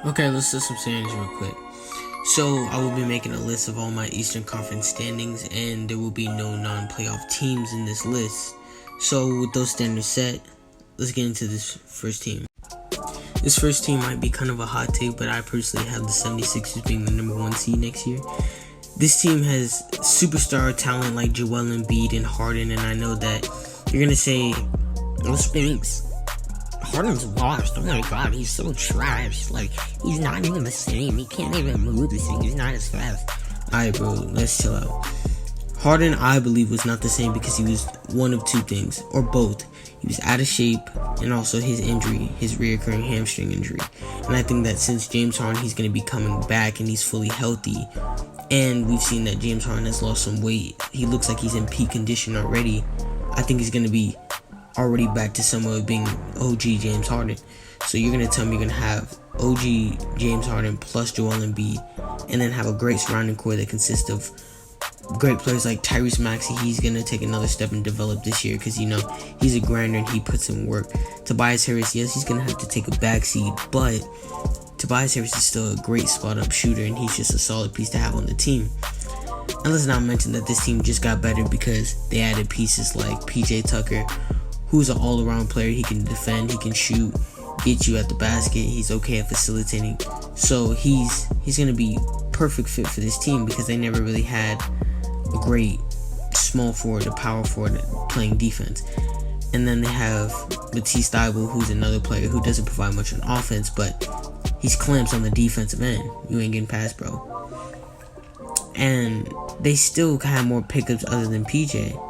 Okay, let's do some standings real quick. So, I will be making a list of all my Eastern Conference standings, and there will be no non-playoff teams in this list. So, with those standards set, let's get into this first team. This first team might be kind of a hot take, but I personally have the 76ers being the number 1 seed next year. This team has superstar talent like Joel Embiid and Harden, and I know that you're going to say, those things. Harden's washed. Oh my god, he's so trash. Like, he's not even the same. He can't even move this thing. He's not as fast. Alright, bro, let's chill out. Harden, I believe, was not the same because he was one of two things, or both. He was out of shape, and also his injury, his reoccurring hamstring injury. And I think that since James Harden, he's going to be coming back and he's fully healthy. And we've seen that James Harden has lost some weight. He looks like he's in peak condition already. I think he's going to be already back to somewhat being OG James Harden. So you're going to tell me you're going to have OG James Harden plus Joel Embiid, and then have a great surrounding core that consists of great players like Tyrese Maxey. He's going to take another step and develop this year because, he's a grinder and he puts in work. Tobias Harris, yes, he's going to have to take a backseat, but Tobias Harris is still a great spot-up shooter, and he's just a solid piece to have on the team. And let's not mention that this team just got better because they added pieces like PJ Tucker, who's an all-around player. He can defend, he can shoot, get you at the basket. He's okay at facilitating. So he's going to be perfect fit for this team because they never really had a great small forward or power forward playing defense. And then they have Matisse Thybulle, who's another player who doesn't provide much on offense, but he's clamps on the defensive end. You ain't getting past, bro. And they still have more pickups other than PJ.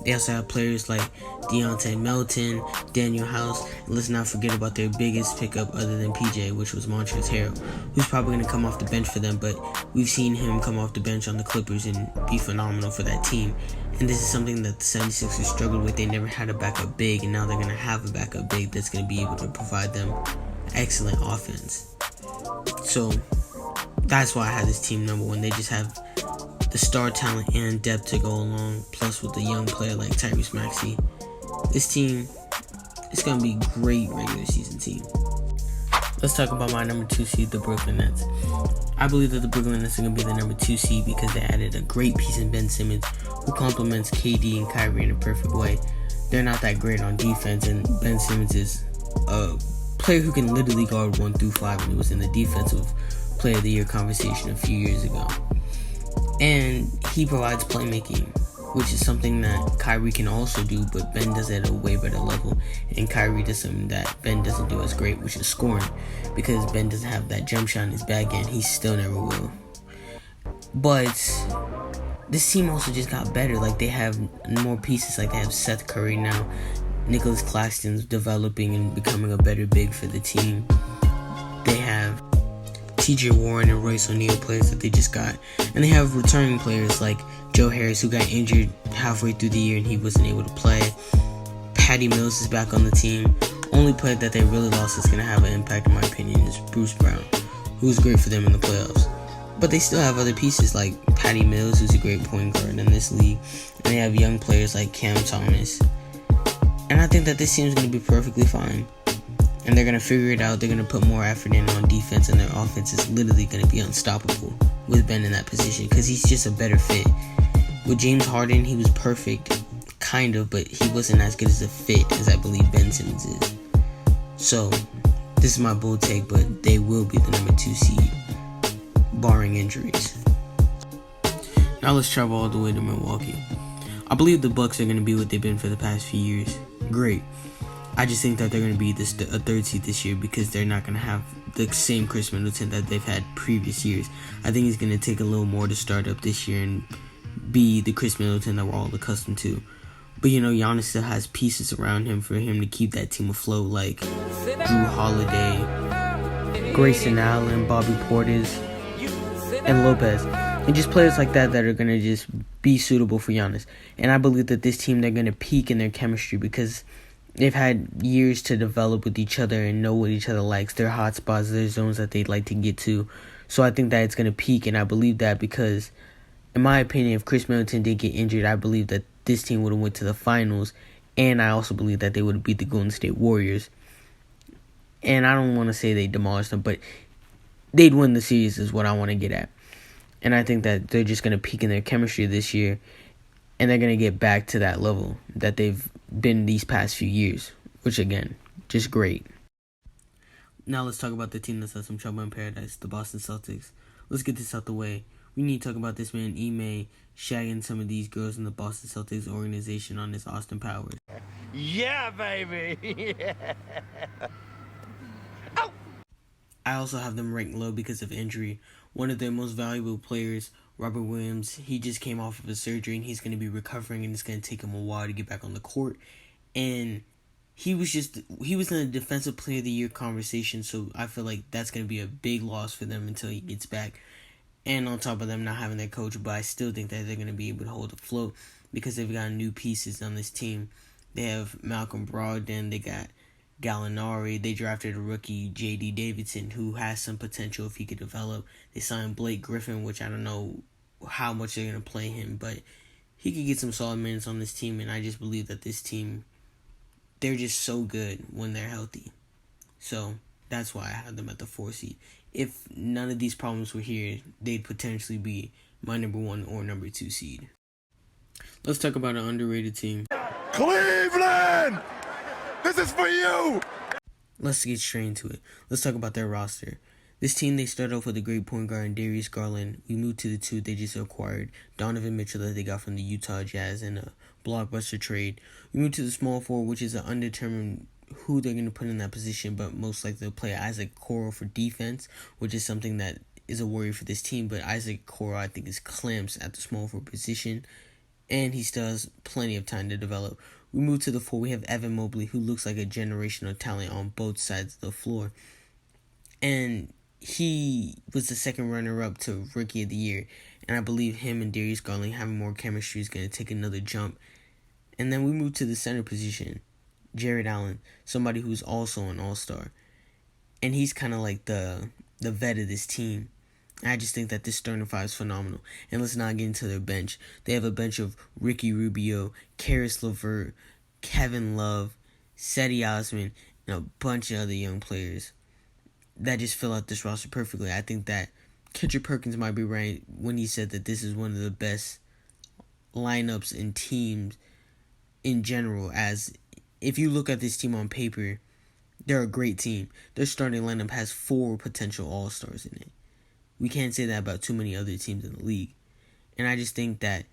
They also have players like Deontay Melton, Daniel House, and let's not forget about their biggest pickup other than PJ, which was Montrezl Harrell, who's probably going to come off the bench for them, but we've seen him come off the bench on the Clippers and be phenomenal for that team. And this is something that the 76ers struggled with. They never had a backup big, and now they're going to have a backup big that's going to be able to provide them excellent offense. So that's why I have this team number 1. They just have the star talent and depth to go along, plus with a young player like Tyrese Maxey. This team is going to be a great regular season team. Let's talk about my number 2 seed, the Brooklyn Nets. I believe that the Brooklyn Nets are going to be the number 2 seed because they added a great piece in Ben Simmons, who complements KD and Kyrie in a perfect way. They're not that great on defense, and Ben Simmons is a player who can literally guard 1 through 5, and he was in the defensive player of the year conversation a few years ago. And he provides playmaking, which is something that Kyrie can also do, but Ben does it at a way better level. And Kyrie does something that Ben doesn't do as great, which is scoring. Because Ben doesn't have that jump shot in his bag, and he still never will. But this team also just got better. Like, they have more pieces. Like, they have Seth Curry now. Nicholas Claxton's developing and becoming a better big for the team. They have TJ Warren and Royce O'Neal, players that they just got. And they have returning players like Joe Harris, who got injured halfway through the year and he wasn't able to play. Patty Mills is back on the team. Only player that they really lost that's going to have an impact, in my opinion, is Bruce Brown, who's great for them in the playoffs. But they still have other pieces like Patty Mills, who's a great point guard in this league. And they have young players like Cam Thomas. And I think that this team is going to be perfectly fine. And they're going to figure it out. They're going to put more effort in on defense, and their offense is literally going to be unstoppable with Ben in that position because he's just a better fit. With James Harden, he was perfect, kind of, but he wasn't as good as a fit as I believe Ben Simmons is. So, this is my bold take, but they will be the number 2 seed, barring injuries. Now let's travel all the way to Milwaukee. I believe the Bucks are going to be what they've been for the past few years. Great. I just think that they're going to be a 3rd seed this year because they're not going to have the same Chris Middleton that they've had previous years. I think he's going to take a little more to start up this year and be the Chris Middleton that we're all accustomed to. But, Giannis still has pieces around him for him to keep that team afloat, like Drew Holiday, Grayson Allen, Bobby Portis, and Lopez. And just players like that are going to just be suitable for Giannis. And I believe that this team, they're going to peak in their chemistry because they've had years to develop with each other and know what each other likes, their hot spots, their zones that they'd like to get to. So I think that it's going to peak, and I believe that because, in my opinion, if Chris Middleton did get injured, I believe that this team would have went to the finals, and I also believe that they would have beat the Golden State Warriors. And I don't want to say they demolished them, but they'd win the series is what I want to get at. And I think that they're just going to peak in their chemistry this year, and they're going to get back to that level that they've been these past few years, which, again, just great. Now let's talk about the team that's had some trouble in paradise, the Boston Celtics. Let's get this out the way. We need to talk about this man, Ime, shagging some of these girls in the Boston Celtics organization on this Austin Powers. Yeah, baby! Yeah. I also have them ranked low because of injury. One of their most valuable players, Robert Williams, he just came off of a surgery and he's going to be recovering, and it's going to take him a while to get back on the court. And he was in a defensive player of the year conversation, so I feel like that's going to be a big loss for them until he gets back. And on top of them not having their coach, but I still think that they're going to be able to hold afloat because they've got new pieces on this team. They have Malcolm Brogdon, they got Gallinari, they drafted a rookie, J.D. Davidson, who has some potential if he could develop. They signed Blake Griffin, which I don't know how much they're going to play him, but he could get some solid minutes on this team, and I just believe that this team, they're just so good when they're healthy. So that's why I have them at the 4 seed. If none of these problems were here, they'd potentially be my number 1 or number 2 seed. Let's talk about an underrated team. Cleveland! This is for you! Let's get straight into it. Let's talk about their roster. This team, they started off with a great point guard in Darius Garland. We moved to the 2 they just acquired, Donovan Mitchell, that they got from the Utah Jazz in a blockbuster trade. We moved to the small 4, which is an undetermined who they're going to put in that position, but most likely they'll play Isaac Okoro for defense, which is something that is a worry for this team. But Isaac Okoro, I think, is clamps at the small 4 position, and he still has plenty of time to develop. We move to the 4. We have Evan Mobley, who looks like a generational talent on both sides of the floor. And he was the second runner-up to Rookie of the Year. And I believe him and Darius Garland having more chemistry is going to take another jump. And then we move to the center position. Jared Allen, somebody who's also an all-star. And he's kind of like the vet of this team. I just think that this starting 5 is phenomenal. And let's not get into their bench. They have a bench of Ricky Rubio, Karis LeVert, Kevin Love, Cedi Osman, and a bunch of other young players that just fill out this roster perfectly. I think that Kendrick Perkins might be right when he said that this is one of the best lineups and teams in general. As if you look at this team on paper, they're a great team. Their starting lineup has 4 potential all-stars in it. We can't say that about too many other teams in the league. And I just think that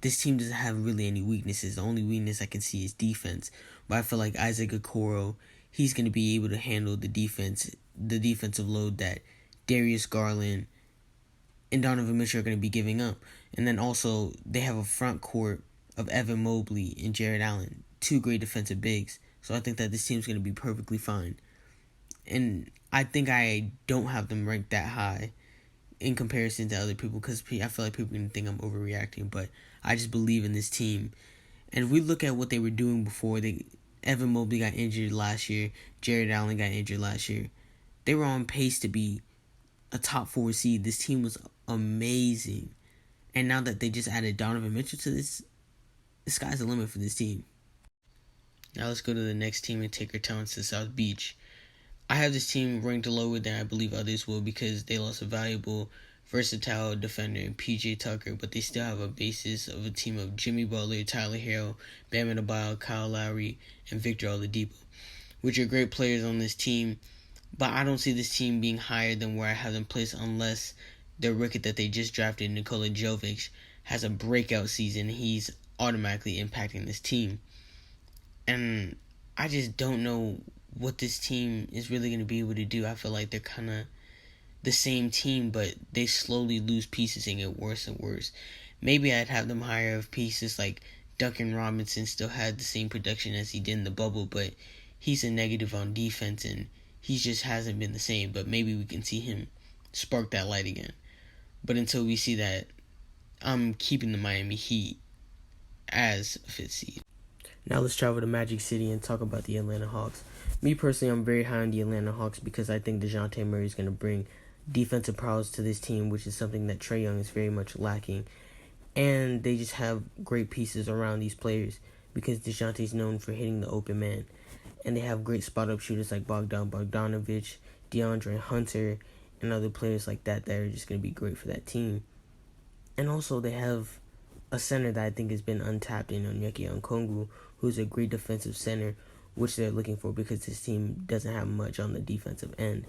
this team doesn't have really any weaknesses. The only weakness I can see is defense. But I feel like Isaac Okoro, he's going to be able to handle the defensive load that Darius Garland and Donovan Mitchell are going to be giving up. And then also, they have a front court of Evan Mobley and Jared Allen, 2 great defensive bigs. So I think that this team's going to be perfectly fine. And I think I don't have them ranked that high in comparison to other people, because I feel like people are going to think I'm overreacting, but I just believe in this team. And if we look at what they were doing before, Evan Mobley got injured last year, Jared Allen got injured last year, they were on pace to be a top 4 seed. This team was amazing. And now that they just added Donovan Mitchell to this, the sky's the limit for this team. Now let's go to the next team and take our talents to South Beach. I have this team ranked lower than I believe others will because they lost a valuable, versatile defender in P.J. Tucker, but they still have a basis of a team of Jimmy Butler, Tyler Hero, Bam Adebayo, Kyle Lowry, and Victor Oladipo, which are great players on this team, but I don't see this team being higher than where I have them placed unless their rookie that they just drafted, Nikola Jovic, has a breakout season. He's automatically impacting this team. And I just don't know what this team is really going to be able to do. I feel like they're kind of the same team, but they slowly lose pieces and get worse and worse. Maybe I'd have them higher of pieces like Duncan Robinson still had the same production as he did in the bubble, but he's a negative on defense and he just hasn't been the same. But maybe we can see him spark that light again. But until we see that, I'm keeping the Miami Heat as a 5th seed. Now let's travel to Magic City and talk about the Atlanta Hawks. Me personally, I'm very high on the Atlanta Hawks because I think DeJounte Murray is going to bring defensive prowess to this team, which is something that Trae Young is very much lacking. And they just have great pieces around these players because DeJounte is known for hitting the open man. And they have great spot-up shooters like Bogdanovich, DeAndre Hunter, and other players like that are just going to be great for that team. And also they have a center that I think has been untapped in Onyeka Okongwu, who's a great defensive center, which they're looking for because this team doesn't have much on the defensive end.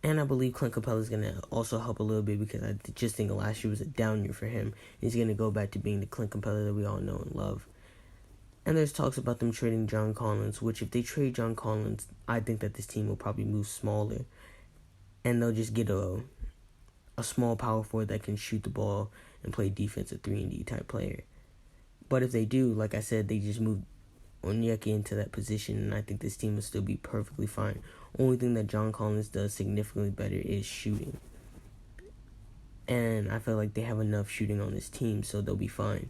And I believe Clint Capella is going to also help a little bit because I just think last year was a down year for him. He's going to go back to being the Clint Capella that we all know and love. And there's talks about them trading John Collins, which if they trade John Collins, I think that this team will probably move smaller. And they'll just get a small power forward that can shoot the ball and play defense, a 3-and-D type player. But if they do, like I said, they just move Onyeka into that position, and I think this team will still be perfectly fine. Only thing that John Collins does significantly better is shooting. And I feel like they have enough shooting on this team, so they'll be fine.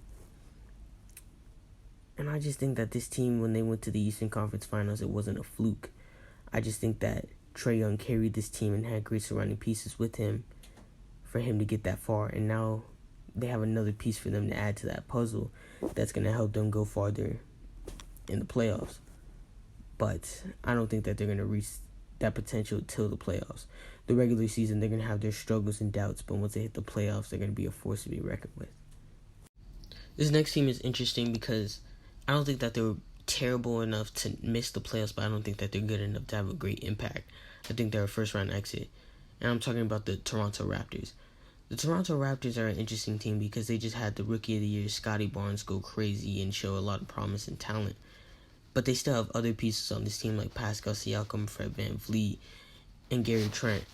And I just think that this team, when they went to the Eastern Conference Finals, it wasn't a fluke. I just think that Trae Young carried this team and had great surrounding pieces with him for him to get that far. And now they have another piece for them to add to that puzzle that's going to help them go farther in the playoffs. But I don't think that they're going to reach that potential till the playoffs. The regular season, they're going to have their struggles and doubts, but once they hit the playoffs, they're going to be a force to be reckoned with. This next team is interesting because I don't think that they were terrible enough to miss the playoffs, but I don't think that they're good enough to have a great impact. I think they're a first-round exit. And I'm talking about the Toronto Raptors. The Toronto Raptors are an interesting team because they just had the Rookie of the Year, Scotty Barnes, go crazy and show a lot of promise and talent. But they still have other pieces on this team like Pascal Siakam, Fred VanVleet, and Gary Trent.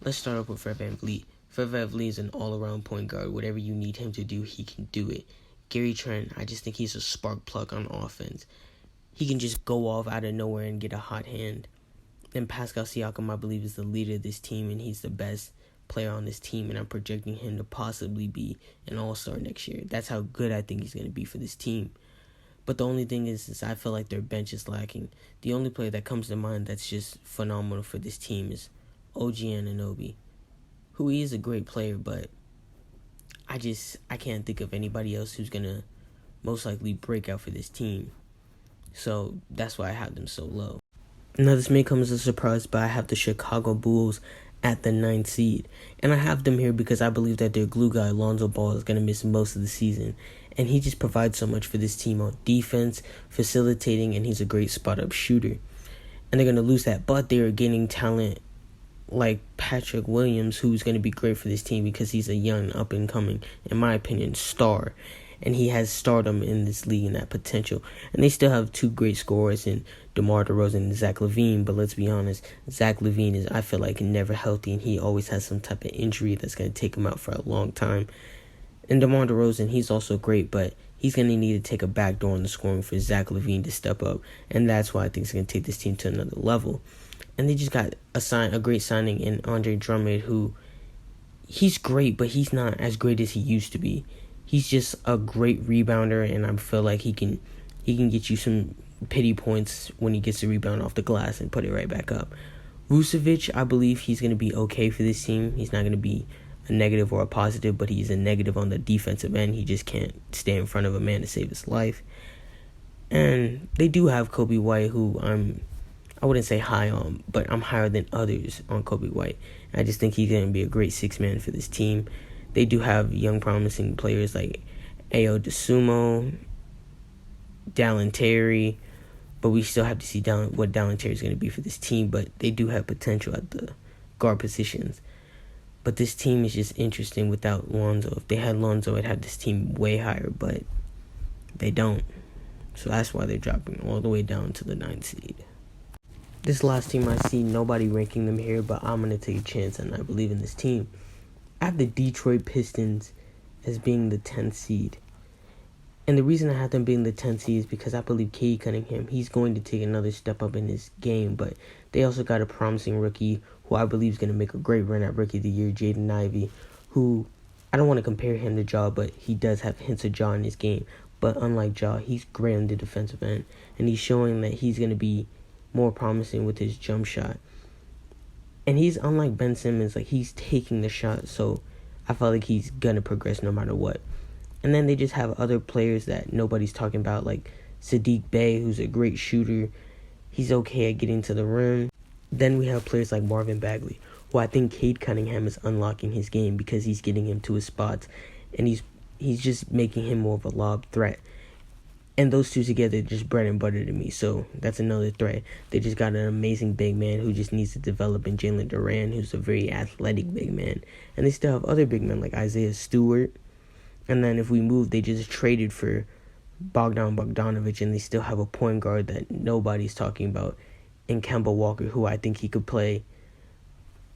Let's start off with Fred VanVleet. Fred VanVleet is an all-around point guard. Whatever you need him to do, he can do it. Gary Trent, I just think he's a spark plug on offense. He can just go off out of nowhere and get a hot hand. And Pascal Siakam, I believe, is the leader of this team, and he's the best player on this team, and I'm projecting him to possibly be an all-star next year. That's how good I think he's going to be for this team. But the only thing is I feel like their bench is lacking. The only player that comes to mind that's just phenomenal for this team is OG Anunoby, who he is a great player, but I can't think of anybody else who's going to most likely break out for this team. So that's why I have them so low. Now this may come as a surprise, but I have the Chicago Bulls at the 9th seed. And I have them here because I believe that their glue guy, Lonzo Ball, is going to miss most of the season. And he just provides so much for this team on defense, facilitating, and he's a great spot-up shooter. And they're going to lose that, but they are gaining talent like Patrick Williams, who's going to be great for this team because he's a young, up-and-coming, in my opinion, star. And he has stardom in this league and that potential. And they still have two great scorers in DeMar DeRozan and Zach LaVine. But let's be honest, Zach LaVine is, I feel like, never healthy. And he always has some type of injury that's going to take him out for a long time. And DeMar DeRozan, he's also great. But he's going to need to take a back door on the scoring for Zach LaVine to step up. And that's why I think it's going to take this team to another level. And they just got a great signing in Andre Drummond, who he's great, but he's not as great as he used to be. He's just a great rebounder, and I feel like he can get you some pity points when he gets the rebound off the glass and put it right back up. Vucevic, I believe he's going to be okay for this team. He's not going to be a negative or a positive, but he's a negative on the defensive end. He just can't stay in front of a man to save his life. And they do have Kobe White, who I wouldn't say high on, but I'm higher than others on Kobe White. I just think he's going to be a great six-man for this team. They do have young, promising players like Ayo Dosunmu, Dallin Terry, but we still have to see what Dallin Terry is going to be for this team. But they do have potential at the guard positions. But this team is just interesting without Lonzo. If they had Lonzo, I'd have this team way higher, but they don't. So that's why they're dropping all the way down to the 9th seed. This last team I see nobody ranking them here, but I'm going to take a chance and I believe in this team. I have the Detroit Pistons as being the 10th seed. And the reason I have them being the 10th seed is because I believe Cade Cunningham, he's going to take another step up in his game. But they also got a promising rookie who I believe is going to make a great run at Rookie of the Year, Jaden Ivey, who I don't want to compare him to Ja, but he does have hints of Ja in his game. But unlike Ja, he's great on the defensive end. And he's showing that he's going to be more promising with his jump shot. And he's unlike Ben Simmons, like he's taking the shot, so I felt like he's gonna progress no matter what. And then they just have other players that nobody's talking about, like Sadiq Bey, who's a great shooter, He's okay at getting to the rim. Then we have players like Marvin Bagley, who I think Cade Cunningham is unlocking his game because he's getting him to his spots, and he's just making him more of a lob threat. And those two together just bread and butter to me. So that's another threat. They just got an amazing big man who just needs to develop in Jalen Duran, who's a very athletic big man. And they still have other big men like Isaiah Stewart. And then if we move, they just traded for Bogdanovich, and they still have a point guard that nobody's talking about in Kemba Walker, who I think he could play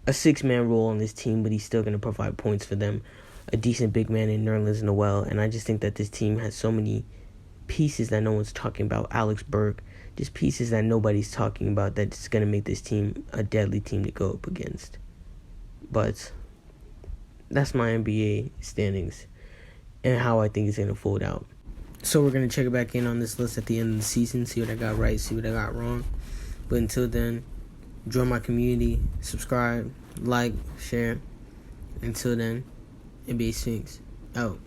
a 6-man role on this team, but he's still going to provide points for them. A decent big man in Nerlens Noel. And I just think that this team has so many pieces that no one's talking about. Alex Burke, just pieces that nobody's talking about that's going to make this team a deadly team to go up against. But that's my NBA standings and how I think it's going to fold out. So we're going to check back in on this list at the end of the season, see what I got right, see what I got wrong. But until then, join my community, subscribe, like, share. Until then, NBA Sphinx, out.